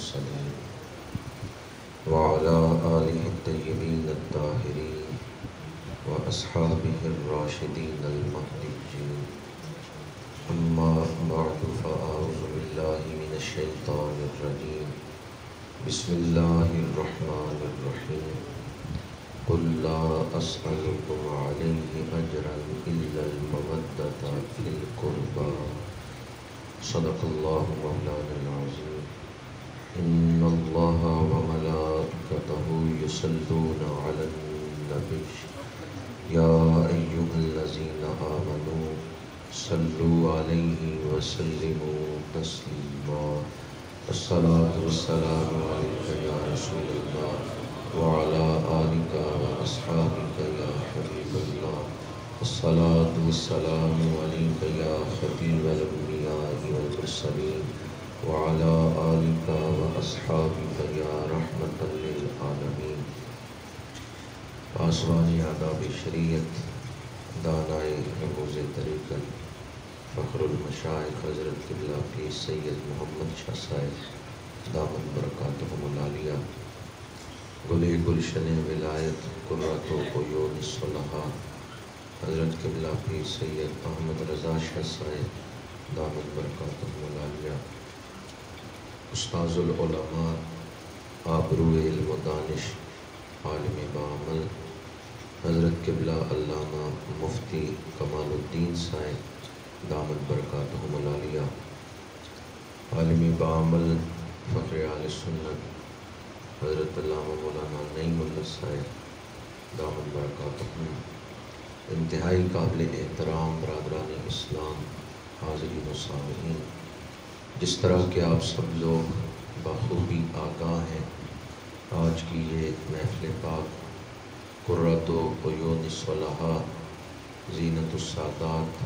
المرسلين وعلى آله الطيبين الطاهرين وأصحابه الراشدين المهديين. أما بعد فأعوذ بالله من الشيطان الرجيم. بسم الله الرحمن الرحيم. قل لا أسألكم عليه أجرا إلا المودة في القربى. صدق الله مولانا العظيم. إن الله وملائكته يصلون على النبي يا أيها الذين آمنوا صلوا عليه وسلموا تسليما. الصلاة والسلام عليك يا رسول الله وعلى آلك وأصحابك يا حبيب الله. الصلاة والسلام عليك يا خاتم الأنبياء والمرسلين وعلى آلك وأصحابك يا رحمة للعالمين. پاسبان آداب شریعت، دانائے رموز طریقت، فخر المشائخ حضرت قبلہ کی سید محمد شاہ صاحب دامت برکاتہم العالیہ، گلِ گلشن ولایت قرۃ عیون الصلحاء حضرت قبلہ کی سید احمد رضا شاہ صاحب دامت برکاتہم العالیہ، استاذ العلماء، آبرو علم و دانش، عالم بعمل حضرت قبلہ علامہ مفتی کمال الدین صاحب دامت برکاتہم العالیہ، عالم بعمل فخر اہل سنت حضرت علامہ مولانا نعیم اللہ صاحب دامت برکاتہم، انتہائی قابل احترام برادران اسلام، حاضرین و سامعین، جس طرح کہ آپ سب لوگ بخوبی آگاہ ہیں، آج کی یہ محفل پاک قرۃ عیون الصلحاء زینت السادات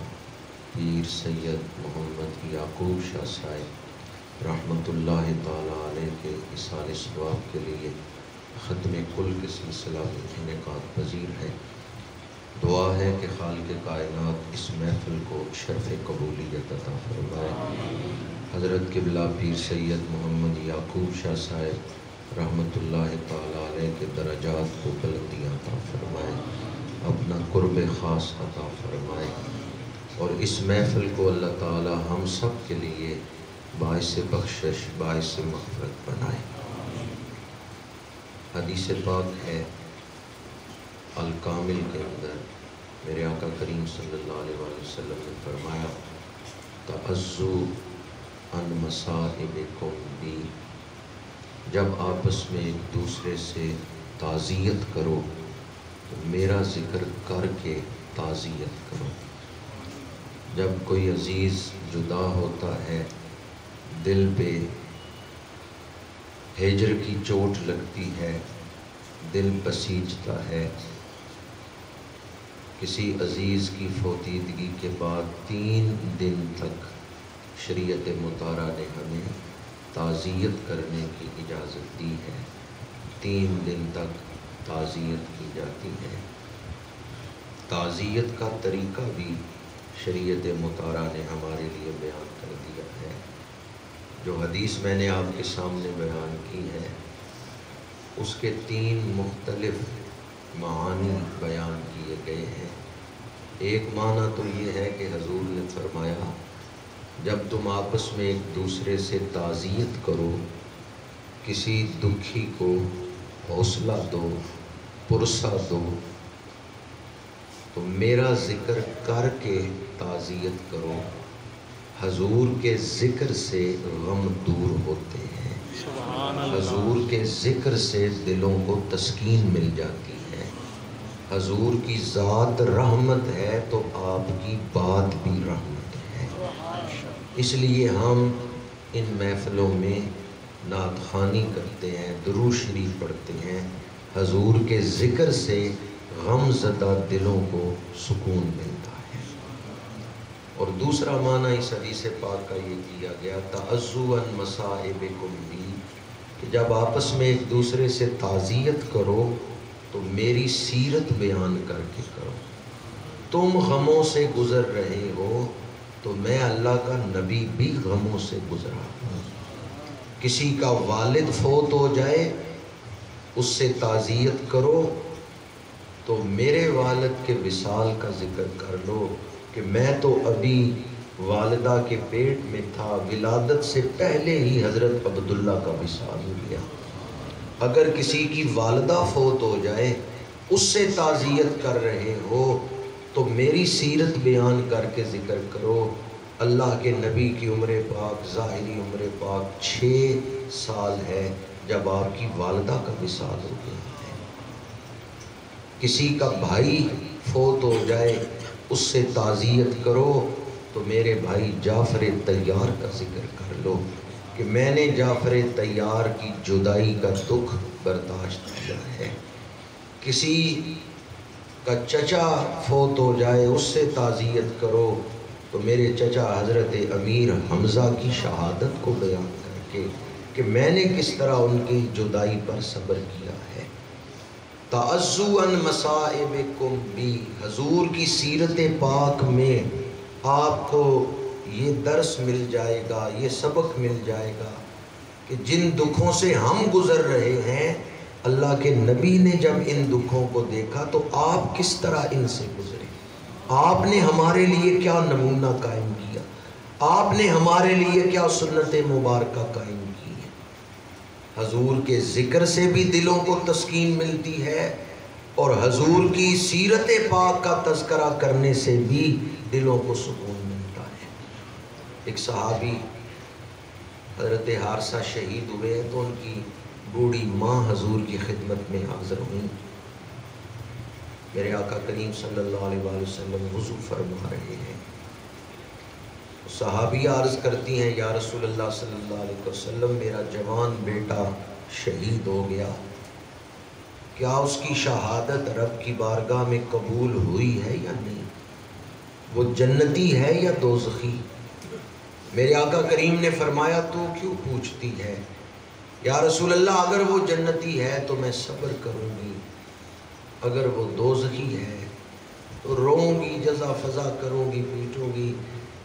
پیر سید محمد یعقوب شاہ صاحب رحمۃ اللہ تعالیٰ علیہ کے اصال ثواب کے لیے ختم کل کے سلسلہ میں انعقاد پذیر ہے۔ دعا ہے کہ خالق کائنات اس محفل کو شرف قبولیت عطا فرمائے، حضرت قبلہ پیر سید محمد یعقوب شاہ صاحب رحمۃ اللہ تعالیٰ علیہ کے درجات کو بلندیاں عطا فرمائے، اپنا قرب خاص عطا فرمائے، اور اس محفل کو اللہ تعالیٰ ہم سب کے لیے باعث بخشش، باعث مغفرت بنائے۔ حدیث پاک ہے الکامل کے اندر میرے آقا کریم صلی اللہ علیہ وسلم نے فرمایا تعزوا عن مصائبکم بی، جب آپس میں ایک دوسرے سے تعزیت کرو تو میرا ذکر کر کے تعزیت کرو۔ جب کوئی عزیز جدا ہوتا ہے، دل پہ ہجر کی چوٹ لگتی ہے، دل بسیجتا ہے، کسی عزیز کی فوتیدگی کے بعد 3 دن تک شریعت مطہرہ نے ہمیں تعزیت کرنے کی اجازت دی ہے، 3 دن تک تعزیت کی جاتی ہے۔ تعزیت کا طریقہ بھی شریعت مطہرہ نے ہمارے لیے بیان کر دیا ہے۔ جو حدیث میں نے آپ کے سامنے بیان کی ہے اس کے 3 مختلف معانی بیان کیے گئے ہیں۔ ایک معنی تو یہ ہے کہ حضور نے فرمایا جب تم آپس میں ایک دوسرے سے تعزیت کرو، کسی دکھی کو حوصلہ دو، پرسہ دو، تو میرا ذکر کر کے تعزیت کرو، حضور کے ذکر سے غم دور ہوتے ہیں، حضور کے ذکر سے دلوں کو تسکین مل جاتی ہے، حضور کی ذات رحمت ہے تو آپ کی بات بھی رحمت ہے۔ اس لیے ہم ان محفلوں میں نعت خوانی کرتے ہیں، درود شریف پڑھتے ہیں، حضور کے ذکر سے غم زدہ دلوں کو سکون ملتا ہے۔ اور دوسرا معنی اس حدیث پاک کا یہ کیا گیا تعزوا عن مصائبکم بی، کہ جب آپس میں ایک دوسرے سے تعزیت کرو تو میری سیرت بیان کر کے کرو۔ تم غموں سے گزر رہے ہو تو میں اللہ کا نبی بھی غموں سے گزرا ہوں۔ کسی کا والد فوت ہو جائے اس سے تعزیت کرو تو میرے والد کے وصال کا ذکر کر لو کہ میں تو ابھی والدہ کے پیٹ میں تھا، ولادت سے پہلے ہی حضرت عبداللہ کا وصال ہو گیا۔ اگر کسی کی والدہ فوت ہو جائے اس سے تعزیت کر رہے ہو تو میری سیرت بیان کر کے ذکر کرو۔ اللہ کے نبی کی عمر پاک، ظاہری عمر پاک 6 سال ہے جب آپ کی والدہ کا وصال ہو گیا ہے۔ کسی کا بھائی فوت ہو جائے اس سے تعزیت کرو تو میرے بھائی جعفر طیار کا ذکر کر لو کہ میں نے جعفر طیار کی جدائی کا دکھ برداشت کیا ہے۔ کسی کا چچا فوت ہو جائے اس سے تعزیت کرو تو میرے چچا حضرت امیر حمزہ کی شہادت کو بیان کر کے کہ میں نے کس طرح ان کی جدائی پر صبر کیا ہے۔ تعزو عن مصائبکم بی، حضور کی سیرت پاک میں آپ کو یہ درس مل جائے گا، یہ سبق مل جائے گا کہ جن دکھوں سے ہم گزر رہے ہیں اللہ کے نبی نے جب ان دکھوں کو دیکھا تو آپ کس طرح ان سے گزرے، آپ نے ہمارے لیے کیا نمونہ قائم کیا، آپ نے ہمارے لیے کیا سنت مبارکہ قائم کی ہے۔ حضور کے ذکر سے بھی دلوں کو تسکین ملتی ہے اور حضور کی سیرت پاک کا تذکرہ کرنے سے بھی دلوں کو سکون ملتا ہے۔ ایک صحابی حضرت حارثہ شہید ہوئے ہیں تو ان کی بوڑھی ماں حضور کی خدمت میں حاضر ہوئیں۔ میرے آقا کریم صلی اللہ علیہ وآلہ وسلم وضو فرما رہے ہیں، صحابیہ عرض کرتی ہیں یا رسول اللہ صلی اللہ علیہ وسلم میرا جوان بیٹا شہید ہو گیا، کیا اس کی شہادت رب کی بارگاہ میں قبول ہوئی ہے یا نہیں، وہ جنتی ہے یا دوزخی؟ میرے آقا کریم نے فرمایا تو کیوں پوچھتی ہے؟ یا رسول اللہ اگر وہ جنتی ہے تو میں صبر کروں گی، اگر وہ دوزخی ہے تو روؤں گی، جزا فضا کروں گی، پیٹوں گی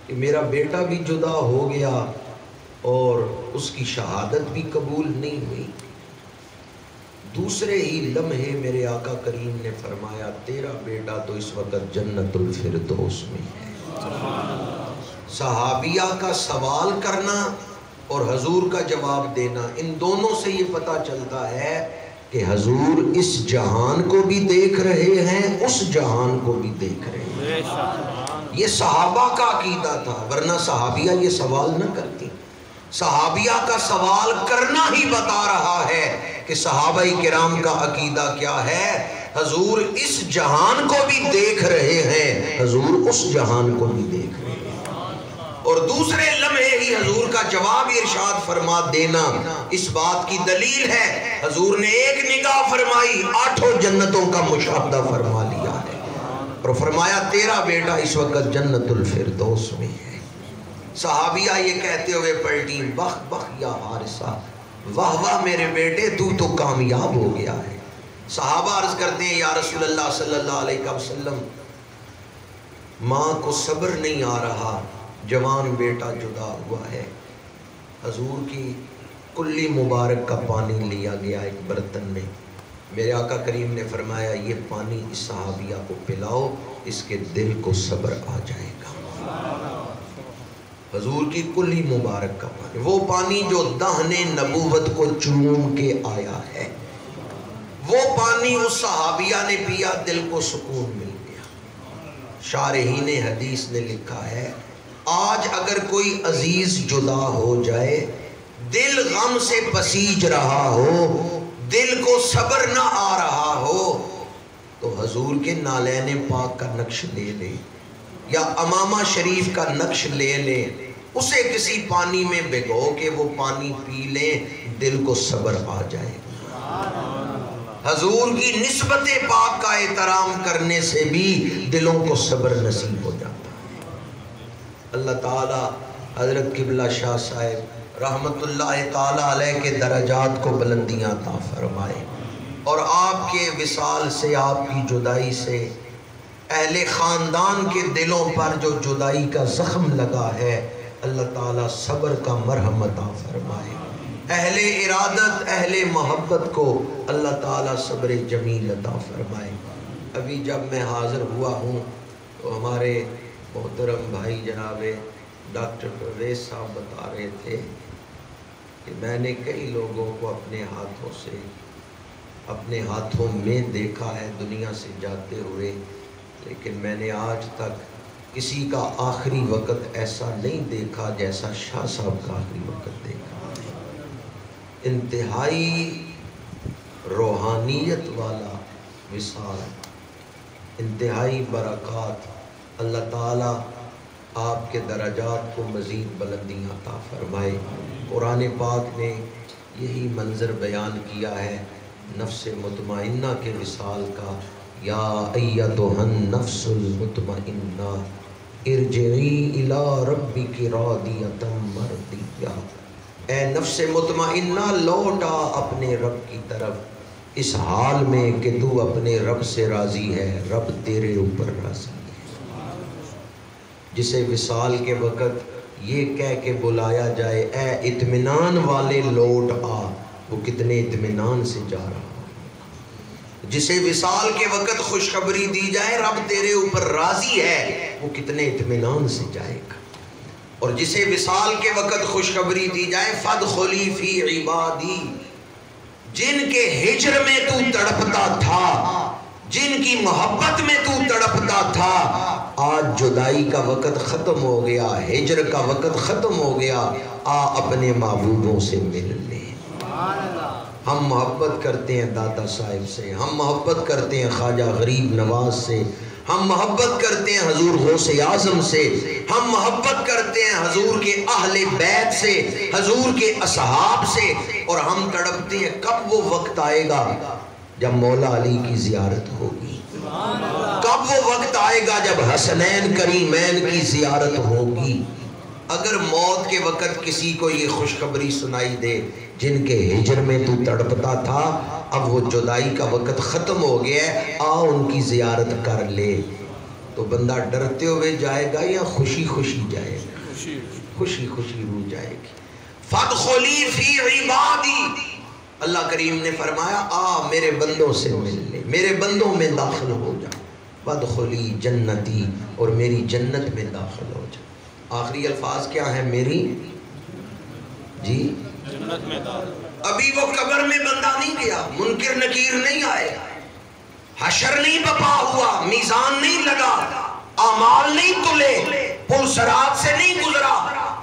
کہ میرا بیٹا بھی جدا ہو گیا اور اس کی شہادت بھی قبول نہیں ہوئی۔ دوسرے ہی لمحے میرے آقا کریم نے فرمایا تیرا بیٹا تو اس وقت جنت الفردوس میں ہے۔ صحابیہ کا سوال کرنا اور حضور کا جواب دینا، ان دونوں سے یہ پتہ چلتا ہے کہ حضور اس جہان کو بھی دیکھ رہے ہیں، اس جہان کو بھی دیکھ رہے ہیں۔ یہ صحابہ کا عقیدہ تھا، ورنہ صحابیہ یہ سوال نہ کرتی۔ صحابیہ کا سوال کرنا ہی بتا رہا ہے کہ صحابہ کرام کا عقیدہ کیا ہے۔ حضور اس جہان کو بھی دیکھ رہے ہیں، حضور اس جہان کو بھی دیکھ رہے ہیں، اور دوسرے لمحے ہی حضور کا جواب ارشاد فرما دینا اس بات کی دلیل ہے۔ حضور نے ایک نگاہ فرمائی، 8 جنتوں کا مشاہدہ فرما لیا ہے اور فرمایا تیرا بیٹا اس وقت جنت الفردوس میں ہے۔ صحابیہ یہ کہتے ہوئے پلٹی، بخ بخ یا حارثہ، واہ واہ میرے بیٹے تو کامیاب ہو گیا ہے۔ صحابہ عرض کرتے ہیں یا رسول اللہ صلی اللہ علیہ وسلم ماں کو صبر نہیں آ رہا، جوان بیٹا جدا ہوا ہے۔ حضور کی کلی مبارک کا پانی لیا گیا ایک برتن میں، میرے آقا کریم نے فرمایا یہ پانی اس صحابیہ کو پلاؤ، اس کے دل کو صبر آ جائے گا۔ حضور کی کلی مبارک کا پانی، وہ پانی جو دہن نبوت کو چوم کے آیا ہے، وہ پانی اس صحابیہ نے پیا، دل کو سکون مل گیا۔ شارحین حدیث نے لکھا ہے آج اگر کوئی عزیز جدا ہو جائے، دل غم سے پسیج رہا ہو، دل کو صبر نہ آ رہا ہو، تو حضور کے نالین پاک کا نقش لے لے یا امامہ شریف کا نقش لے لے، اسے کسی پانی میں بھگو کے وہ پانی پی لیں، دل کو صبر آ جائے گا۔ حضور کی نسبت پاک کا احترام کرنے سے بھی دلوں کو صبر نصیب ہو جاتا ہے۔ اللہ تعالی حضرت قبلہ شاہ صاحب رحمت اللہ تعالی علیہ کے درجات کو بلندیاں عطا فرمائے، اور آپ کے وصال سے، آپ کی جدائی سے اہل خاندان کے دلوں پر جو جدائی کا زخم لگا ہے، اللہ تعالیٰ صبر کا مرہم عطا فرمائے۔ اہل ارادت اہل محبت کو اللہ تعالیٰ صبر جمیل عطا فرمائے۔ ابھی جب میں حاضر ہوا ہوں تو ہمارے محترم بھائی جناب ڈاکٹر پرویز صاحب بتا رہے تھے کہ میں نے کئی لوگوں کو اپنے ہاتھوں میں دیکھا ہے دنیا سے جاتے ہوئے، لیکن میں نے آج تک کسی کا آخری وقت ایسا نہیں دیکھا جیسا شاہ صاحب کا آخری وقت دیکھا۔ انتہائی روحانیت والا وصال، انتہائی برکات۔ اللہ تعالیٰ آپ کے درجات کو مزید بلندیاں عطا فرمائے۔ قرآن پاک نے یہی منظر بیان کیا ہے نفس مطمئنہ کے وصال کا، یا ایتھا النفس المطمئنہ ارجعی الی ربک راضیۃ مرضیہ، اے نفس مطمئنہ لوٹا اپنے رب کی طرف اس حال میں کہ تو اپنے رب سے راضی ہے، رب تیرے اوپر راضی ہے۔ جسے وصال کے وقت یہ کہہ کے بلایا جائے اے اطمینان والے لوٹ آ، وہ کتنے اطمینان سے جا رہا ہے۔ جسے وصال کے وقت خوشخبری دی جائے رب تیرے اوپر راضی ہے، وہ کتنے اطمینان سے جائے گا۔ اور جسے وصال کے وقت خوشخبری دی جائے فادخلی فی عبادی، جن کے ہجر میں تو تڑپتا تھا، جن کی محبت میں تو تڑپتا تھا، آج جدائی کا وقت ختم ہو گیا، ہجر کا وقت ختم ہو گیا، آ اپنے محبوبوں سے مل لے۔ ہم محبت کرتے ہیں داتا صاحب سے، ہم محبت کرتے ہیں خواجہ غریب نواز سے، ہم محبت کرتے ہیں حضور غوث اعظم سے، ہم محبت کرتے ہیں حضور کے اہل بیت سے، حضور کے اصحاب سے، اور ہم تڑپتے ہیں کب وہ وقت آئے گا جب مولا علی کی زیارت ہوگی، کب وہ وقت آئے گا جب حسنین کریمین کی زیارت ہوگی۔ اگر موت کے وقت کسی کو یہ خوشخبری سنائی دے جن کے ہجر میں تو تڑپتا تھا، اب وہ جدائی کا وقت ختم ہو گیا ہے، آ ان کی زیارت کر لے، تو بندہ ڈرتے ہوئے جائے گا یا خوشی خوشی جائے گا؟ خوشی خوشی روح جائے گی۔ فادخلی فی عبادی، اللہ کریم نے فرمایا آ میرے بندوں سے مل لے، میرے بندوں میں داخل ہو جا، وادخلی جنتی، اور میری جنت میں داخل ہو جا۔ آخری الفاظ کیا ہے میری؟ جی جنت میں داخل۔ ابھی وہ قبر میں بندہ نہیں گیا، منکر نکیر نہیں آئے، حشر نہیں بپا ہوا، میزان نہیں لگا، اعمال نہیں تلے، پل صراط سے نہیں گزرا،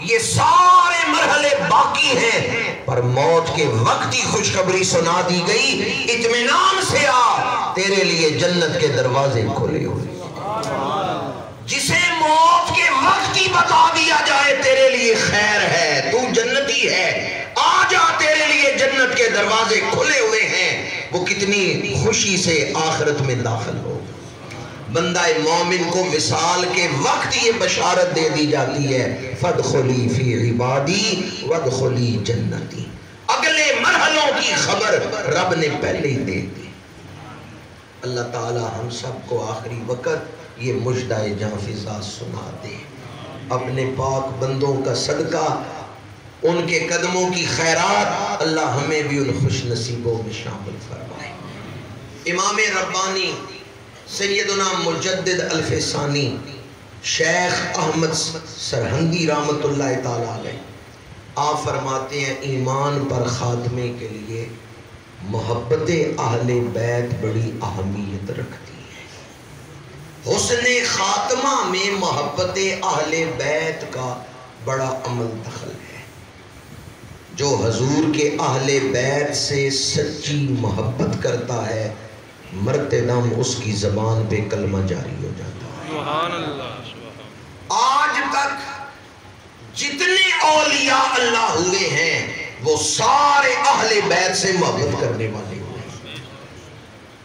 یہ سارے مرحلے باقی ہیں، پر موت کے وقت ہی خوشخبری سنا دی گئی، اطمینان سے آ، تیرے لیے جنت کے دروازے کھلے ہوئے۔ جسے موت کے وقت ہی بتا دیا جائے تیرے لیے خیر ہے، تو جنتی ہے، آ جا تیرے لیے جنت کے دروازے کھلے ہوئے ہیں، وہ کتنی خوشی سے آخرت میں داخل ہو۔ بندہ مومن کو وصال کے وقت یہ بشارت دے دی جاتی ہے فادخلی فی عبادی وادخلی جنتی، اگلے مرحلوں کی خبر رب نے پہلے ہی دے دی۔ اللہ تعالی ہم سب کو آخری وقت یہ مژدہ جاں فضا سنا دے، اپنے پاک بندوں کا صدقہ، ان کے قدموں کی خیرات، اللہ ہمیں بھی ان خوش نصیبوں میں شامل فرمائے۔ امام ربانی سیدنا مجدد الفسانی شیخ احمد سرہندی رحمت اللہ تعالیٰ علیہ، آپ فرماتے ہیں ایمان پر خاتمے کے لیے محبت اہل بیت بڑی اہمیت رکھتی ہے۔ حسن خاتمہ میں محبت اہل بیت کا بڑا عمل دخل ہے۔ جو حضور کے اہل بیت سے سچی محبت کرتا ہے، مرتے دم اس کی زبان پہ کلمہ جاری ہو جاتا ہے۔ سبحان اللہ۔ آج تک جتنے اولیاء اللہ ہوئے ہیں وہ سارے اہل بیت سے محبت کرنے والے ہوئے ہیں۔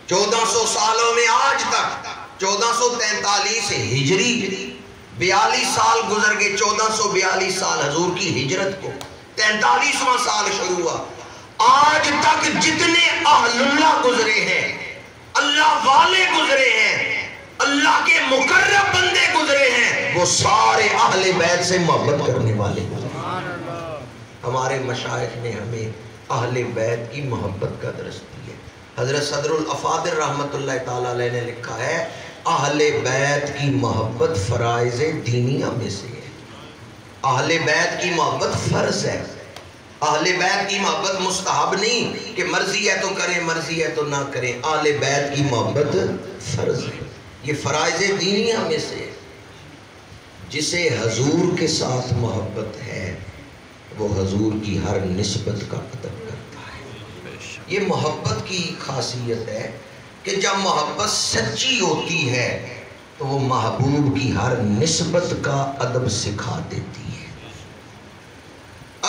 1400 سالوں میں آج تک 1443 ہجری 42 سال گزر گئے، 1442 سال حضور کی ہجرت کو، 43واں سال شروع ہوا، آج تک جتنے اہل اللہ گزرے ہیں، اللہ والے گزرے ہیں، اللہ کے مقرب بندے گزرے ہیں، وہ سارے اہل بیت سے محبت کرنے والے گزرے ہیں۔ ہمارے مشائخ نے ہمیں اہل بیت کی محبت کا درس دیا. حضرت صدر الافاضل رحمۃ اللہ تعالیٰ علیہ نے لکھا ہے اہل بیت کی محبت فرائض دینیہ میں سے ہے. اہل بیت کی محبت فرض ہے. اہل بیت کی محبت مستحب نہیں کہ مرضی ہے تو کریں مرضی ہے تو نہ کریں. اہل بیت کی محبت فرض ہے. یہ فرائض دینیہ میں سے ہے. جسے حضور کے ساتھ محبت ہے وہ حضور کی ہر نسبت کا ادب کرتا ہے. یہ محبت کی خاصیت ہے کہ جب محبت سچی ہوتی ہے تو وہ محبوب کی ہر نسبت کا ادب سکھا دیتی ہے.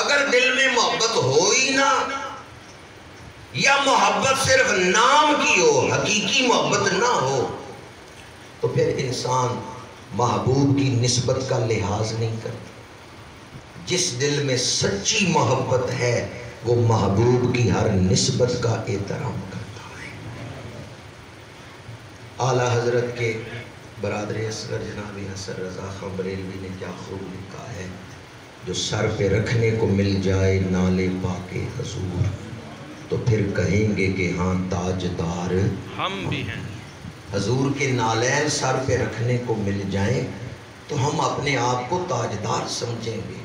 اگر دل میں محبت ہو ہی نہ یا محبت صرف نام کی ہو حقیقی محبت نہ ہو تو پھر انسان محبوب کی نسبت کا لحاظ نہیں کرتا. جس دل میں سچی محبت ہے وہ محبوب کی ہر نسبت کا احترام کرتا ہے. اعلیٰ حضرت کے برادر اصغر جناب حسن رضا خان بریلوی نے کیا خوب لکھا ہے جو سر پہ رکھنے کو مل جائے نالے پاکے حضور تو پھر کہیں گے کہ ہاں تاجدار ہم بھی ہیں. حضور کے نالین سر پہ رکھنے کو مل جائیں تو ہم اپنے آپ کو تاجدار سمجھیں گے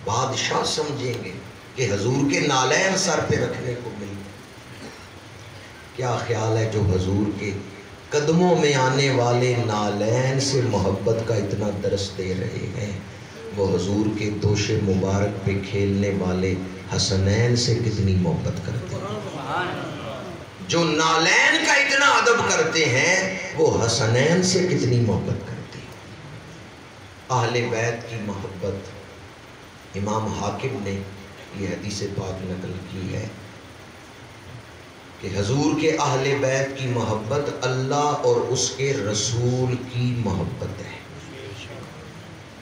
بادشاہ سمجھیں گے کہ حضور کے نالین سر پہ رکھنے کو مل جائیں. کیا خیال ہے جو حضور کے قدموں میں آنے والے نالین سے محبت کا اتنا درس دے رہے ہیں وہ حضور کے دوش مبارک پہ کھیلنے والے حسنین سے کتنی محبت کرتے ہیں. جو نالین کا اتنا ادب کرتے ہیں وہ حسنین سے کتنی محبت کرتے ہیں. اہل بیت کی محبت امام حاکم نے یہ حدیث پاک نقل کی ہے کہ حضور کے اہل بیت کی محبت اللہ اور اس کے رسول کی محبت ہے.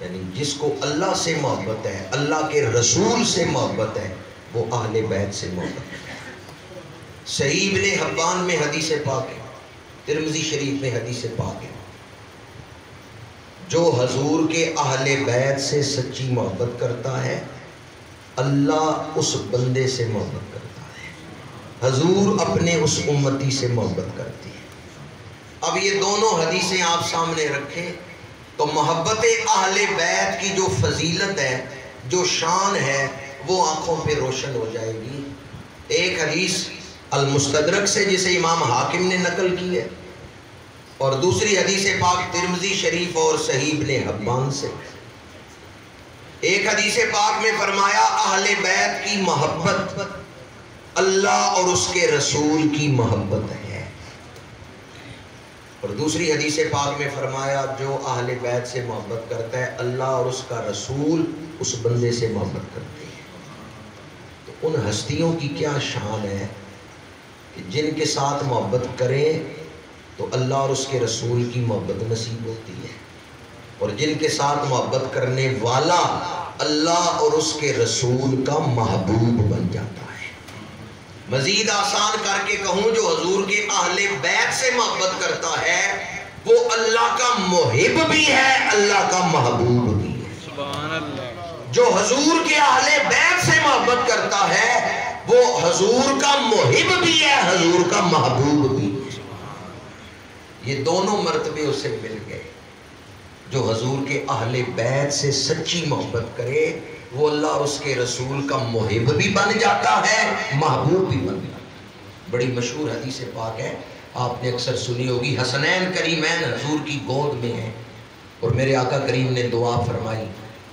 یعنی جس کو اللہ سے محبت ہے اللہ کے رسول سے محبت ہے وہ اہل بیت سے محبت ہے. صحیح ابن حبان میں حدیث پاک ہے ترمذی شریف میں حدیث پاک ہے جو حضور کے اہل بیت سے سچی محبت کرتا ہے اللہ اس بندے سے محبت کرتا ہے. حضور اپنے اس امتی سے محبت کرتی ہے. اب یہ دونوں حدیثیں آپ سامنے رکھیں تو محبت اہل بیت کی جو فضیلت ہے جو شان ہے وہ آنکھوں پہ روشن ہو جائے گی. ایک حدیث المستدرک سے جسے امام حاکم نے نقل کی ہے اور دوسری حدیث پاک ترمذی شریف اور صحیح ابن حبان سے. ایک حدیث پاک میں فرمایا اہل بیت کی محبت اللہ اور اس کے رسول کی محبت ہے اور دوسری حدیث پاک میں فرمایا جو اہل بیت سے محبت کرتا ہے اللہ اور اس کا رسول اس بندے سے محبت کرتے ہیں. تو ان ہستیوں کی کیا شان ہے کہ جن کے ساتھ محبت کریں تو اللہ اور اس کے رسول کی محبت نصیب ہوتی ہے اور جن کے ساتھ محبت کرنے والا اللہ اور اس کے رسول کا محبوب بن جاتا ہے. مزید آسان کر کے کہوں جو حضور کے اہل بیت سے محبت کرتا ہے وہ اللہ کا محب بھی ہے اللہ کا محبوب بھی ہے. سبحان اللہ. جو حضور کے اہل بیت سے محبت کرتا ہے وہ حضور کا محب بھی ہے حضور کا محبوب بھی ہے. یہ دونوں مرتبے اسے مل گئے. جو حضور کے اہل بیت سے سچی محبت کرے وہ اللہ اور اس کے رسول کا محب بھی بن جاتا ہے محبوب بھی بن جاتا ہے. بڑی مشہور حدیث پاک ہے آپ نے اکثر سنی ہوگی حسنین کریمین حضور کی گود میں ہیں اور میرے آقا کریم نے دعا فرمائی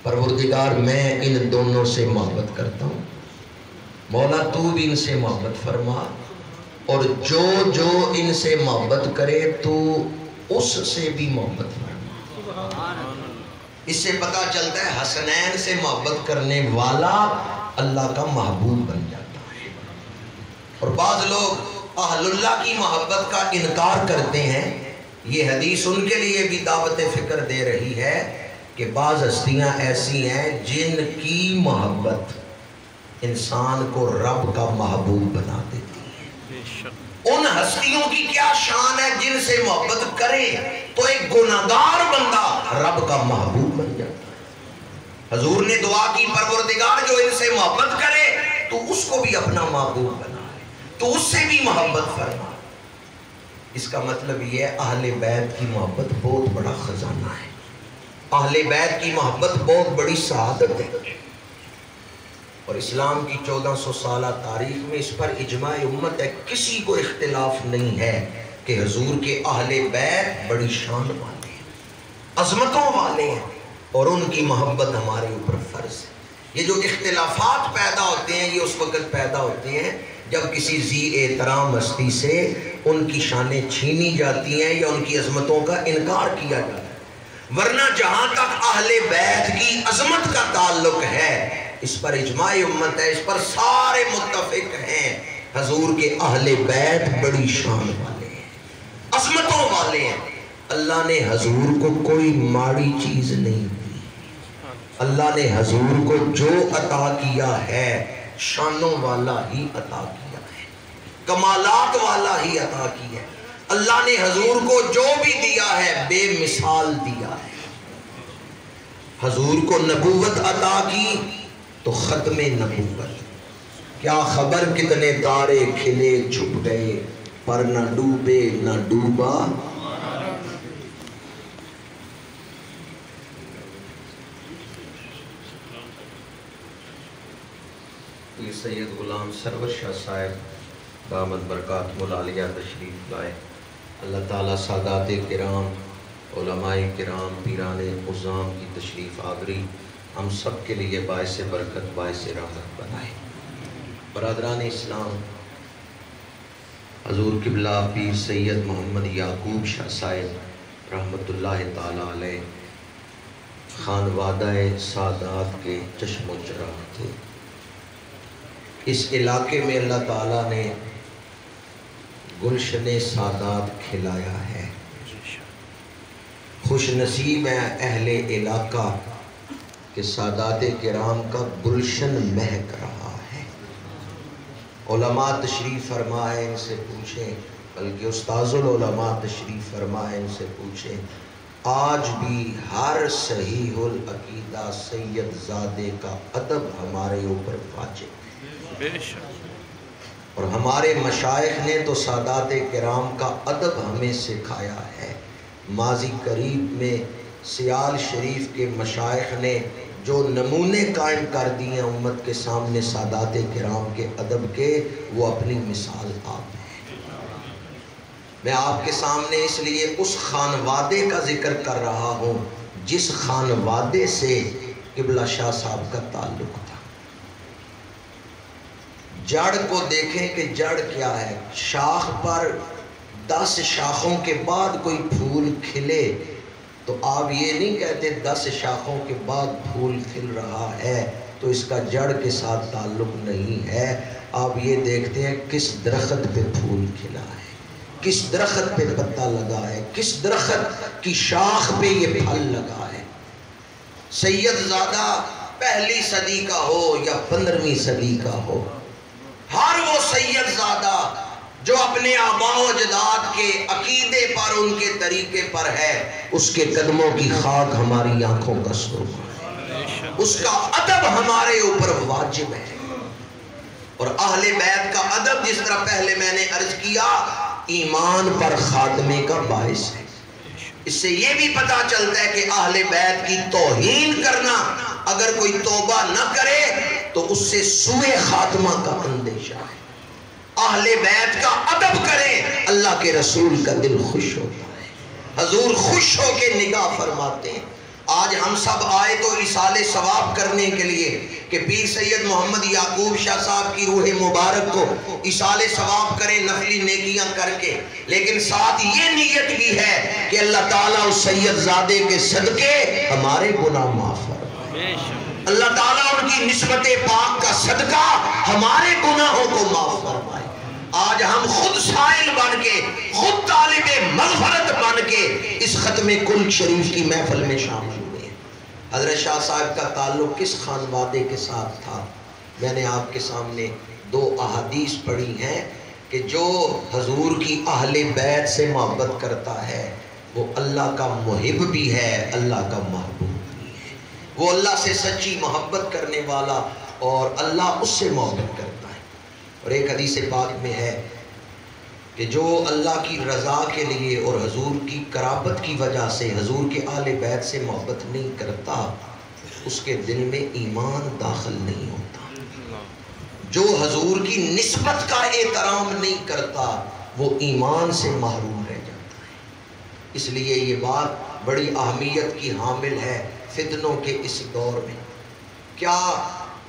پروردگار میں ان دونوں سے محبت کرتا ہوں مولا تو بھی ان سے محبت فرما اور جو جو ان سے محبت کرے تو اس سے بھی محبت فرما. اس سے پتہ چلتا ہے حسنین سے محبت کرنے والا اللہ کا محبوب بن جاتا ہے. اور بعض لوگ اہل اللہ کی محبت کا انکار کرتے ہیں. یہ حدیث ان کے لیے بھی دعوت فکر دے رہی ہے کہ بعض ہستیاں ایسی ہیں جن کی محبت انسان کو رب کا محبوب بنا دیتی ہے. ان ہستیوں کی کیا شان ہے جن سے محبت کرے تو ایک گناہگار بندہ رب کا محبوب بن جاتا ہے. حضور نے دعا کی پروردگار جو ان سے محبت کرے تو اس کو بھی اپنا محبوب بنا لے، تو اس سے بھی محبت فرما۔ اس کا مطلب یہ ہے اہل بیت کی محبت بہت بڑا خزانہ ہے، اہل بیت کی محبت بہت بڑی سعادت ہے، اور اسلام کی 1400 سالہ تاریخ میں اس پر اجماع امت ہے، کسی کو اختلاف نہیں ہے کہ حضور کے اہل بیت بڑی شان والے ہیں، عظمتوں والے ہیں، اور ان کی محبت ہمارے اوپر فرض ہے۔ یہ جو اختلافات پیدا ہوتے ہیں یہ اس وقت پیدا ہوتے ہیں جب کسی ذی احترام ہستی سے ان کی شانیں چھینی جاتی ہیں یا ان کی عظمتوں کا انکار کیا جاتا ہے، ورنہ جہاں تک اہل بیت کی عظمت کا تعلق ہے اس پر اجماع امت ہے، اس پر سارے متفق ہیں، حضور کے اہل بیت بڑی شان والے ہیں، عظمتوں والے ہیں۔ اللہ نے حضور کو کوئی ماڑی چیز نہیں دی، اللہ نے حضور کو جو عطا کیا ہے شانوں والا ہی عطا کیا ہے، کمالات والا ہی عطا کیا ہے۔ اللہ نے حضور کو جو بھی دیا ہے بے مثال دیا ہے۔ حضور کو نبوت عطا کی تو ختم نبوت، کیا خبر کتنے تارے کھلے چھپ گئے پر نہ ڈوبے نہ ڈوبا۔ یہ سید غلام سرور شاہ صاحب دامت برکات ملالیہ تشریف لائے۔ اللہ تعالیٰ سادات کرام، علماء کرام، پیران عظام کی تشریف آوری ہم سب کے لیے باعث برکت، باعث رحمت بنائے۔ برادران اسلام، حضور قبلہ پیر سید محمد یعقوب شاہ صاحب رحمت اللہ تعالیٰ علیہ خانوادہ سادات کے چشم و چراغ تھے۔ اس علاقے میں اللہ تعالیٰ نے گلشن سادات کھلایا ہے۔ خوش نصیب ہے اہل علاقہ کہ سادات کرام کا گلشن مہک رہا ہے۔ علماء تشریف فرما ہے، ان سے پوچھیں، بلکہ استاذ العلماء تشریف فرما ہے، ان سے پوچھیں، آج بھی ہر صحیح العقیدہ سید زادے کا ادب ہمارے اوپر واجب ہے، اور ہمارے مشائخ نے تو سادات کرام کا ادب ہمیں سکھایا ہے۔ ماضی قریب میں سیال شریف کے مشائخ نے جو نمونے قائم کر دیے امت کے سامنے سادات کرام کے ادب کے، وہ اپنی مثال آپ ہیں۔ میں آپ کے سامنے اس لیے اس خانوادے کا ذکر کر رہا ہوں جس خانوادے سے قبلہ شاہ صاحب کا تعلق تھا۔ جڑ کو دیکھیں کہ جڑ کیا ہے، شاخ پر 10 شاخوں کے بعد کوئی پھول کھلے تو آپ یہ نہیں کہتے 10 شاخوں کے بعد پھول کھل رہا ہے تو اس کا جڑ کے ساتھ تعلق نہیں ہے۔ آپ یہ دیکھتے ہیں کس درخت پہ پھول کھلا ہے، کس درخت پہ پتا لگا ہے، کس درخت کی شاخ پہ یہ پھل لگا ہے۔ سید زادہ پہلی صدی کا ہو یا 15ویں صدی کا ہو، ہر وہ سید زادہ جو اپنے آباء و اجداد کے عقیدے پر، ان کے طریقے پر ہے، اس کے قدموں کی خاک ہماری آنکھوں کا سرما ہے، اس کا ادب ہمارے اوپر واجب ہے۔ اور اہل بیت کا ادب جس طرح پہلے میں نے عرض کیا ایمان پر خاتمے کا باعث ہے۔ اس سے یہ بھی پتا چلتا ہے کہ اہل بیت کی توہین کرنا، اگر کوئی توبہ نہ کرے تو اس سے سوء خاتمہ کا اندیشہ ہے۔ اہل بیت کا ادب کریں، اللہ کے رسول کا دل خوش ہوتا ہے، حضور خوش ہو کے نگاہ فرماتے ہیں۔ آج ہم سب آئے تو ایصال ثواب کرنے کے لیے کہ پیر سید محمد یعقوب شاہ صاحب کی روح مبارک کو ایصال ثواب کریں نفلی نیکیاں کر کے، لیکن ساتھ یہ نیت بھی ہے کہ اللہ تعالیٰ اس سید زادے کے صدقے ہمارے گناہ معاف فرمائے، اللہ تعالیٰ ان کی نسبت پاک کا صدقہ ہمارے گناہوں کو معاف فرمائے۔ آج ہم خود سائل بن کے، خود طالب مغفرت بن کے اس ختم کل شریف کی محفل میں شامل ہوئے ہیں۔ حضرت شاہ صاحب کا تعلق کس خانوادے کے ساتھ تھا؟ میں نے آپ کے سامنے 2 احادیث پڑھی ہیں کہ جو حضور کی اہل بیت سے محبت کرتا ہے وہ اللہ کا محب بھی ہے، اللہ کا محبوب بھی ہے۔ وہ اللہ سے سچی محبت کرنے والا اور اللہ اس سے محبت کرتا ہے۔ اور ایک حدیث پاک میں ہے کہ جو اللہ کی رضا کے لیے اور حضور کی قرابت کی وجہ سے حضور کے آل بیت سے محبت نہیں کرتا، اس کے دل میں ایمان داخل نہیں ہوتا۔ جو حضور کی نسبت کا احترام نہیں کرتا وہ ایمان سے محروم رہ جاتا ہے۔ اس لیے یہ بات بڑی اہمیت کی حامل ہے فتنوں کے اس دور میں۔ کیا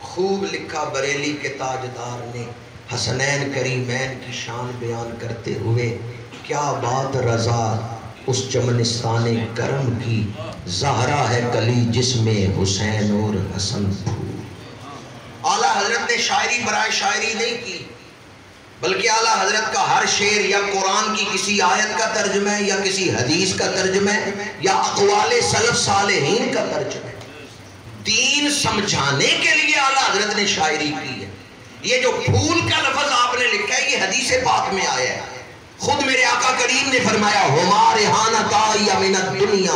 خوب لکھا بریلی کے تاجدار نے حسنین کریمین کی شان بیان کرتے ہوئے، کیا بات رضا اس چمنستان کرم کی، زہرا ہے کلی جس میں حسین اور حسن پھول۔ اعلیٰ حضرت نے شاعری برائے شاعری نہیں کی، بلکہ اعلیٰ حضرت کا ہر شعر یا قرآن کی کسی آیت کا ترجمہ ہے، یا کسی حدیث کا ترجمہ ہے، یا اقوال سلف صالحین کا ترجمہ ہے۔ دین سمجھانے کے لیے اعلیٰ حضرت نے شاعری کی ہے۔ یہ جو پھول کا لفظ آپ نے لکھا ہے یہ حدیث پاک میں آیا ہے۔ خود میرے آقا کریم نے فرمایا ہما ریحانۃ من الدنیا،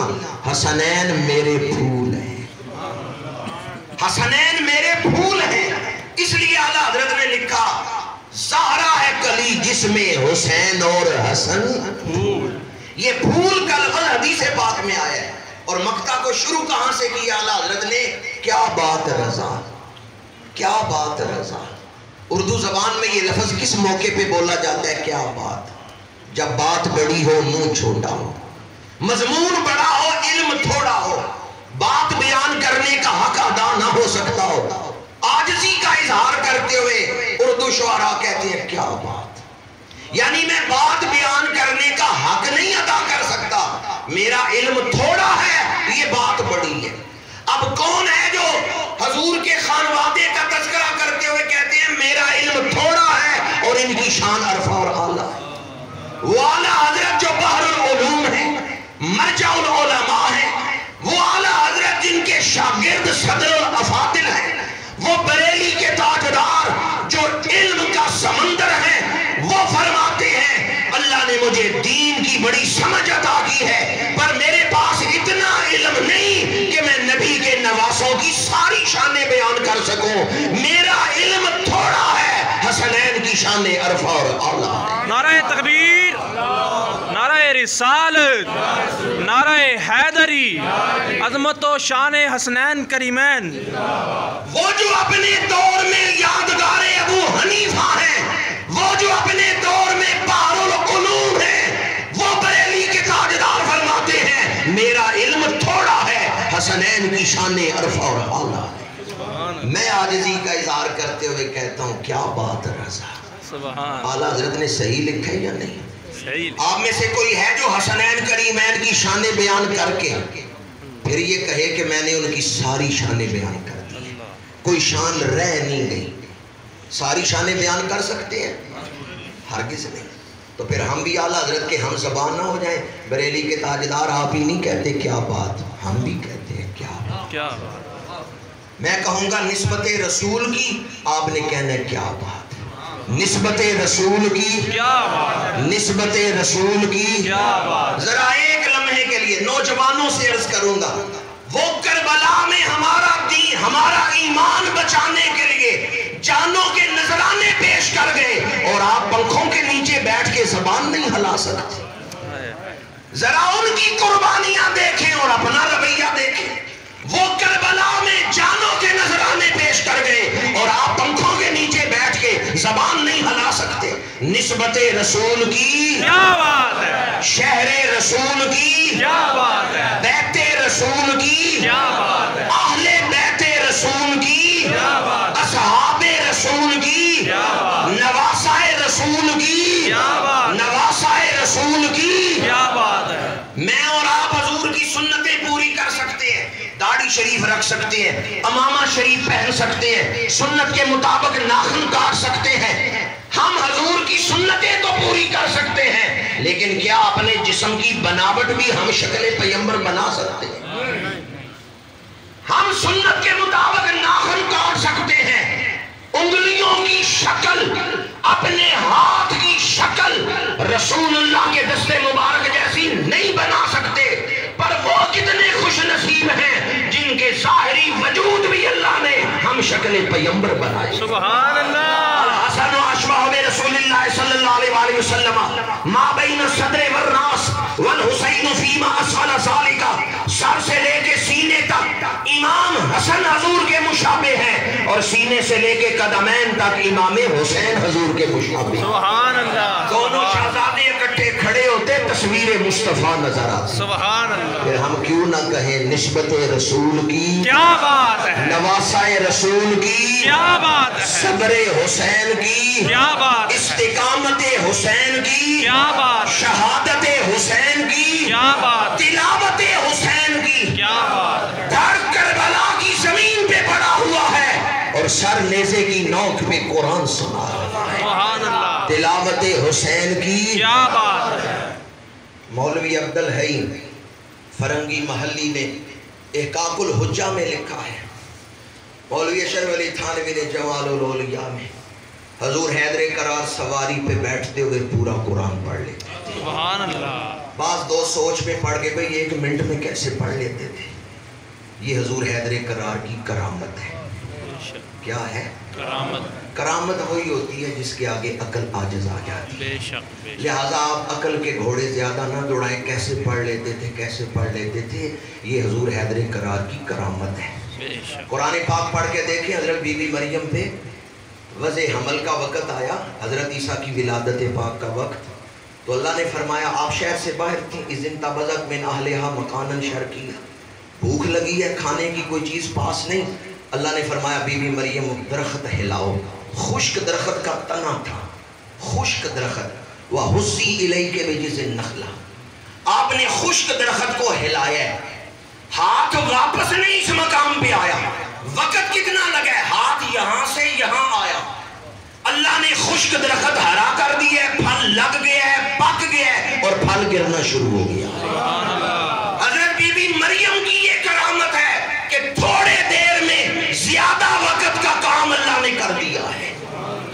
حسنین میرے پھول ہیں، حسنین میرے پھول ہیں۔ اس لیے اعلیٰ حضرت نے لکھا زہرا ہے کلی جس میں حسین اور حسن پھول۔ یہ پھول کا لفظ حدیث پاک میں آیا ہے۔ اور مقطع کو شروع کہاں سے کیا اعلیٰ حضرت نے؟ کیا بات رضا، کیا بات رضا۔ اردو زبان میں یہ لفظ کس موقع پہ بولا جاتا ہے؟ کیا بات، جب بات بڑی ہو منہ چھوٹا ہو، مضمون بڑا ہو علم تھوڑا ہو، بات بیان کرنے کا حق ادا نہ ہو سکتا ہو، عاجزی کا اظہار کرتے ہوئے اردو شعراء کہتے ہیں کیا بات، یعنی میں بات بیان کرنے کا حق نہیں ادا کر سکتا، میرا علم تھوڑا ہے، یہ بات بڑی ہے۔ اب کون ہے جو حضور کے خانوادے کا تذکرہ کرتے ہوئے کہتے ہیں میرا علم تھوڑا ہے اور ان کی شان عرفہ اور اعلیٰ ہے؟ وہ اعلیٰ حضرت جو بحر العلوم ہیں، مرجع العلماء ہیں، وہ اعلیٰ حضرت جن کے شاگرد صدر الافاضل ہیں، وہ بریلی کے تاجدار جو علم کا سمندر ہیں، وہ فرماتے ہیں اللہ نے مجھے دین کی بڑی سمجھ عطا کی ہے، پر میرے پاس اتنا علم نہیں کہ میں نبی کے نواسوں کی ساری شانیں بیان کر سکوں، میرا علم تھوڑا ہے، حسنین کی شانیں عرفہ اور اعلیٰ ہے۔ نعرہ تکبیر، نعرہ رسالت، نعرہ حیدری، عظمت و شان حسنین کریمین۔ وہ جو اپنے دور میں یادگار ابو حنیفہ ہیں، وہ جو اپنے دور میں بحر العلوم ہیں، وہ بریلی کے تاجدار فرماتے ہیں میرا علم تھوڑا ہے، حسنین کی شانیں عرفہ اور اعلیٰ ہے۔ میں عاجزی کا اظہار کرتے ہوئے کہتا ہوں کیا بات رضا۔ اعلیٰ حضرت نے صحیح لکھا ہے یا نہیں؟ آپ میں سے کوئی ہے جو حسنین کریمین کی شانیں بیان کر کے پھر یہ کہے کہ میں نے ان کی ساری شانیں بیان کر دی؟ کوئی شان رہ نہیں گئی۔ ساری شانیں بیان کر سکتے ہیں؟ ہرگز نہیں۔ تو پھر ہم بھی اعلیٰ حضرت کے ہم زبان نہ ہو جائیں؟ بریلی کے تاجدار آپ ہی نہیں کہتے کیا بات، ہم بھی کہتے ہیں کیا بات۔ میں کہوں گا نسبت رسول کی، آپ نے کہنا ہے کیا بات، نسبت رسول کی، کیا بات، نسبت رسول کی، کیا بات۔ ذرا ایک لمحے کے لیے نوجوانوں سے عرض کروں گا، وہ کربلا میں ہمارا دین، ہمارا ایمان بچانے کے لیے جانوں کے نذرانے پیش کر گئے اور آپ پنکھوں کے نیچے بیٹھ کے زبان نہیں ہلا سکتے۔ ذرا ان کی قربانیاں دیکھیں اور اپنا رویہ دیکھیں۔ وہ کربلا میں جانوں کے نذرانے پیش کر گئے اور آپ پنکھوں کے نیچے بیٹھ کے زبان نہیں ہلا سکتے۔ نسبت رسول کی، کیا بات ہے، شہر رسول کی، کیا بات ہے، بیت رسول کی، کیا بات ہے، اہل بیت رسول کی، کیا بات، اصحاب رسول کی، کیا بات، نواسہ رسول کی، کیا بات، نواسہ رسول کی۔ کیا بات ہے۔ میں اور آپ حضور کی سنتیں پوری کر سکتے ہیں، داڑھی شریف رکھ سکتے ہیں، امامہ شریف پہن سکتے ہیں، سنت کے مطابق ناخن کاٹ سکتے ہیں، ہم حضور کی سنتیں تو پوری کر سکتے ہیں، لیکن کیا اپنے جسم کی بناوٹ بھی ہم شکل پیغمبر بنا سکتے ہیں؟ ہم سنت کے مطابق ناخن کاٹ سکتے ہیں، انگلیوں کی شکل، اپنے ہاتھ کی شکل رسول اللہ کے دست مبارک جیسی نہیں بنا سکتے، پر وہ کتنے خوش نصیب ہیں جن کے ظاہری شکل پیمبر بنائے. سبحان اللہ. الحسن اشبہ برسول اللہ صلی اللہ علیہ وسلم ما بین الصدر والراس والحسین فیما اسفل ذالک. سر سے لے کے سینے تک امام حسن حضور کے مشابہ ہیں اور سینے سے لے کے قدمین تک امام حسین حضور کے مشابہ. سبحان اللہ. دونوں شہزادے اکٹھے کھڑے ہوتے تصویر مصطفیٰ نظر آتی. سبحان اللہ. پھر ہم کیوں نہ کہیں نسبت رسول کی, کیا بات ہے, نواسہ رسول کی, کیا بات ہے, صبر حسین کی, کیا بات ہے, استقامت حسین کی, کیا بات ہے, شہادت حسین کی, کیا بات, تلاوت حسین کی. کیا بات ہے. دھڑ کربلا کی زمین پہ پڑا ہوا ہے اور سر نیزے کی نوک پہ قرآن سنا رہا ہے. سبحان اللہ. تلاوت حسین کی. کیا بات ہے. مولوی عبدالحی فرنگی محلی نے احقاق الحجہ میں لکھا ہے, مولوی اشرف علی تھانوی نے جمال الاولیاء میں, حضور حیدر کرار سواری پہ بیٹھتے ہوئے پورا قرآن پڑھ لیتے تھے. سبحان اللہ. بعض دو سوچ میں پڑھ گئے بھئی 1 منٹ میں کیسے پڑھ لیتے تھے. یہ حضور حیدر کرار کی کرامت ہے. کیا ہے کرامت؟ کرامت وہی ہوتی ہے جس کے آگے عقل عاجز آ جاتی ہے. بے شک, بے شک. لہٰذا آپ عقل کے گھوڑے زیادہ نہ دوڑائیں. کیسے پڑھ لیتے تھے, کیسے پڑھ لیتے تھے, یہ حضور حیدر کرار کی کرامت ہے. بے شک. قرآن پاک پڑھ کے دیکھیں, حضرت بی بی مریم پہ وضع حمل کا وقت آیا, حضرت عیسیٰ کی ولادت پاک کا وقت, تو اللہ نے فرمایا آپ شہر سے باہر تھیں, اذ انتبذت من اہلہا مکانا شرقیا, بھوک لگی ہے, کھانے کی کوئی چیز پاس نہیں. اللہ نے فرمایا بی بی مریم درخت ہلاؤ. خشک درخت کا تنا تھا, خشک درخت. وَحُزِّي إِلَيْكَ بِجِذْعِ النَّخْلَةِ, آپ نے خشک درخت کو ہلایا ہے. ہاتھ واپس نہیں اس مقام پہ آیا. وقت کتنا لگا ہے, ہاتھ یہاں سے یہاں آیا. اللہ نے خشک درخت ہرا کر دیا ہے, پھل لگ گیا ہے, پک گیا ہے اور پھل گرنا شروع ہو گیا. حضرت بی بی مریم کی یہ کرامت ہے کہ تھوڑے دیر میں زیادہ وقت کا کام اللہ نے کر دیا ہے.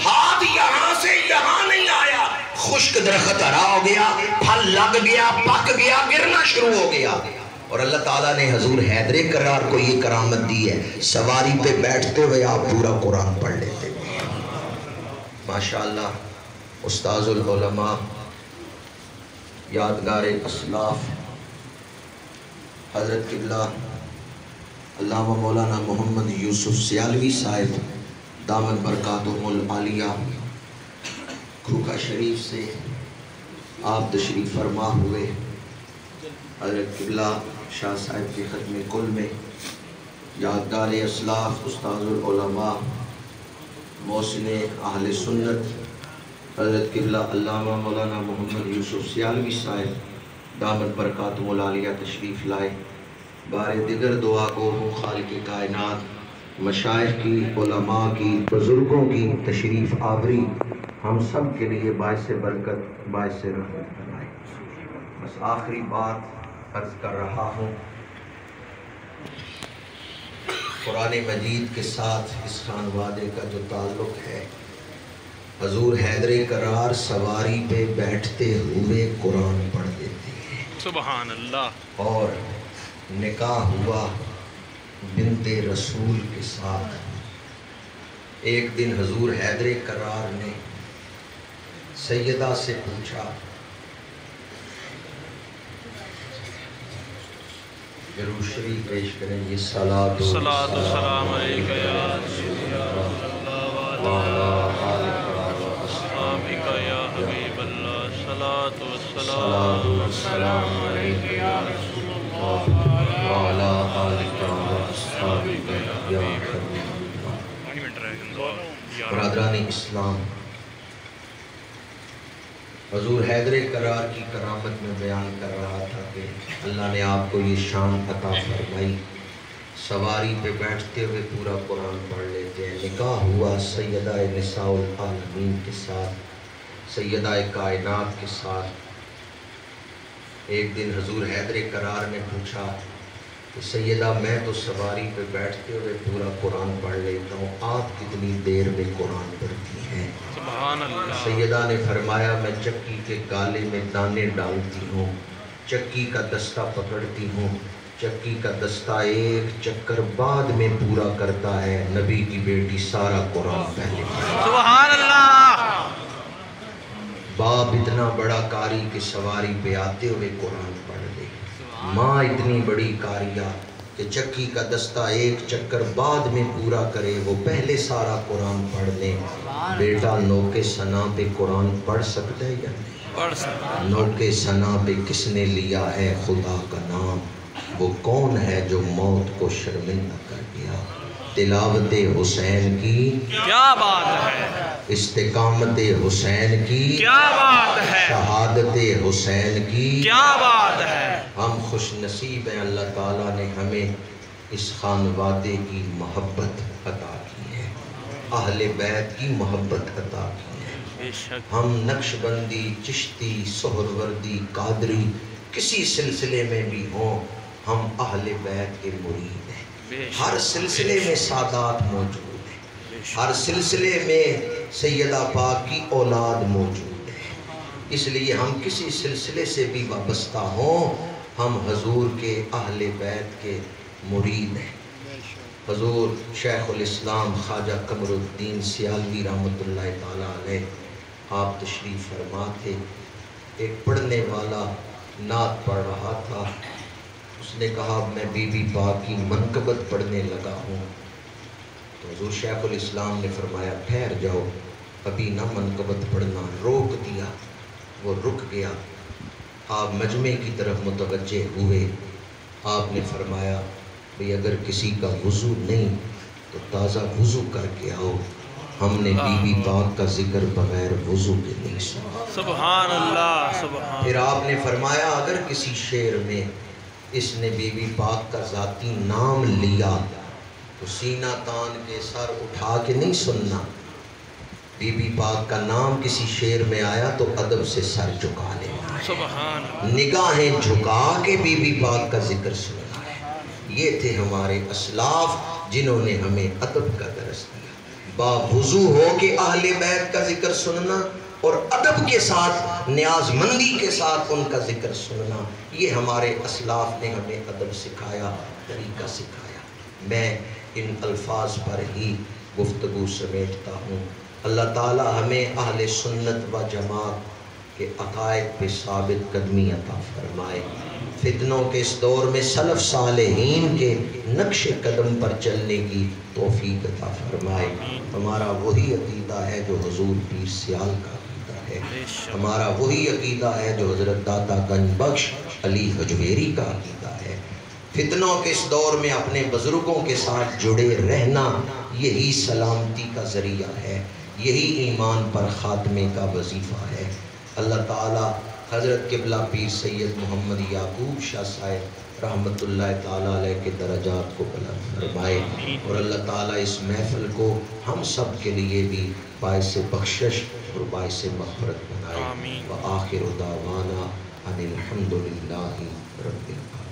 ہاتھ یہاں سے یہاں نہیں آیا, خشک درخت ہرا ہو گیا, پھل لگ گیا, پک گیا, گرنا شروع ہو گیا. اور اللہ تعالیٰ نے حضور حیدر کرار کو یہ کرامت دی ہے, سواری پہ بیٹھتے ہوئے آپ پورا قرآن پڑھ لیتے. ماشاءاللہ استاذ العلماء, یادگار اسلاف, حضرت قبلہ علامہ مولانا محمد یوسف سیالوی صاحب دامت برکاتہم العالیہ کھوکھا شریف سے آپ تشریف فرما ہوئے. حضرت قبلہ شاہ صاحب کے ختم کل میں یادگار اسلاف استاذ العلماء محسن اہل سنت حضرت قبلہ علامہ مولانا محمد یوسف سیالوی صاحب دامت برکاتہم العالیہ تشریف لائے. بار دیگر دعا کو خالق کائنات, مشائخ کی, علماء کی, بزرگوں کی تشریف آوری ہم سب کے لیے باعث برکت, باعث رحمت بنائے. بس آخری بات عرض کر رہا ہوں, قرآن مجید کے ساتھ اس خانوادے کا جو تعلق ہے, حضور حیدر کرار سواری پہ بیٹھتے ہوئے قرآن پڑھ دیتے ہیں. سبحان اللہ. اور نکاح ہوا بنت رسول کے ساتھ. ایک دن حضور حیدر کرار نے سیدہ سے پوچھا, ضرور شریف پیش کریں یہ صلاۃ و سلام علیکہ یا رسول اللہ وعلا آلکہ واصحابکہ یا حبیب اللہ. صلاۃ و سلام علیکہ یا رسول اللہ وعلا آلکہ واصحابکہ یا حبیب اللہ. برادران اسلام, حضور حیدر کرار کی کرامت میں بیان کر رہا تھا کہ اللہ نے آپ کو یہ شان عطا فرمائی, سواری پہ بیٹھتے ہوئے پورا قرآن پڑھ لیتے ہیں. نکاح ہوا سیدہ نساء العالمین کے ساتھ, سیدہ کائنات کے ساتھ. ایک دن حضور حیدر کرار نے پوچھا کہ سیدہ میں تو سواری پہ بیٹھتے ہوئے پورا قرآن پڑھ لیتا ہوں, آپ کتنی دیر میں قرآن پڑھتی ہیں؟ سبحان اللہ. سیدہ نے فرمایا میں چکی کے گالے میں دانے ڈالتی ہوں, چکی کا دستہ پکڑتی ہوں, چکی کا دستہ ایک چکر بعد میں پورا کرتا ہے، نبی کی بیٹی سارا قرآن پہلے پڑھتی ہے۔ سبحان اللہ۔ باپ اتنا بڑا قاری کہ سواری پہ آتے ہوئے قرآن پڑھ لے، ماں اتنی بڑی قاریہ کہ چکی کا دستہ ایک چکر بعد میں پورا کرے، وہ پہلے سارا قرآن پڑھ لے۔ بیٹا نوکے ثنا پہ قرآن پڑھ سکتا ہے یا نہیں؟ پڑھ سکتا ہے۔ نوکے ثنا پہ کس نے لیا ہے خدا کا نام؟ وہ کون ہے جو موت کو شرمندہ کر گیا؟ تلاوت حسین کی کیا بات ہے، استقامت حسین کی کیا بات ہے، شہادت حسین کی کیا بات ہے۔ ہم خوش نصیب ہیں، اللہ تعالیٰ نے ہمیں اس خانوادے کی محبت عطا کی ہے، اہل بیت کی محبت عطا کی ہے۔ بے شک ہم نقش بندی، چشتی، سہروردی، قادری کسی سلسلے میں بھی ہوں، ہم اہل بیت کے مرید ہیں۔ بے شک ہر سلسلے میں سادات موجود ہیں، بے شک ہر سلسلے میں سیدہ پاک کی اولاد موجود ہے، اس لیے ہم کسی سلسلے سے بھی وابستہ ہوں، ہم حضور کے اہل بیت کے مرید ہیں۔ حضور شیخ الاسلام خواجہ قمر الدین سیالوی رحمۃ اللہ تعالیٰ علیہ آپ تشریف فرما تھے، ایک پڑھنے والا نعت پڑھ رہا تھا، اس نے کہا میں بی بی پاک کی منقبت پڑھنے لگا ہوں، تو حضور شیخ الاسلام نے فرمایا ٹھہر جاؤ، ابھی نہ منقبت پڑھنا، روک دیا، وہ رک گیا۔ آپ مجمع کی طرف متوجہ ہوئے، آپ نے فرمایا بھئی اگر کسی کا وضو نہیں تو تازہ وضو کر کے آؤ، ہم نے بی بی پاک کا ذکر بغیر وضو کے نہیں سنا۔ سبحان اللہ، سبحان۔ پھر آپ نے فرمایا اگر کسی شعر میں اس نے بی بی پاک کا ذاتی نام لیا تو سینہ تان کے سر اٹھا کے نہیں سننا، بی بی پاک کا نام کسی شعر میں آیا تو ادب سے سر جھکا لینا ہے، سبحان۔ نگاہیں جھکا کے بی بی پاک کا ذکر سننا ہے۔ یہ تھے ہمارے اسلاف جنہوں نے ہمیں ادب کا درس دیا، باوضو ہو کے اہل بیت کا ذکر سننا اور ادب کے ساتھ، نیاز مندی کے ساتھ ان کا ذکر سننا، یہ ہمارے اسلاف نے ہمیں ادب سکھایا، طریقہ سکھایا۔ میں ان الفاظ پر ہی گفتگو سمیٹتا ہوں۔ اللہ تعالی ہمیں اہل سنت و جماعت کے عقائد پہ ثابت قدمی عطا فرمائے، فتنوں کے اس دور میں سلف صالحین کے نقش قدم پر چلنے کی توفیق عطا فرمائے۔ ہمارا وہی عقیدہ ہے جو حضور پیر سیال کا عقیدہ ہے، ہمارا وہی عقیدہ ہے جو حضرت داتا گنج بخش علی حجویری کا عقیدہ ہے۔ فتنوں کے اس دور میں اپنے بزرگوں کے ساتھ جڑے رہنا یہی سلامتی کا ذریعہ ہے، یہی ایمان پر خاتمے کا وظیفہ ہے۔ اللہ تعالی حضرت قبلہ پیر سید محمد یعقوب شاہ صاحب رحمۃ اللہ تعالیٰ علیہ کے درجات کو بلند فرمائے، اور اللہ تعالیٰ اس محفل کو ہم سب کے لیے بھی باعث بخشش اور باعث مغفرت بنائے۔ وآخر دعوانا ان الحمد للہ رب العالمین۔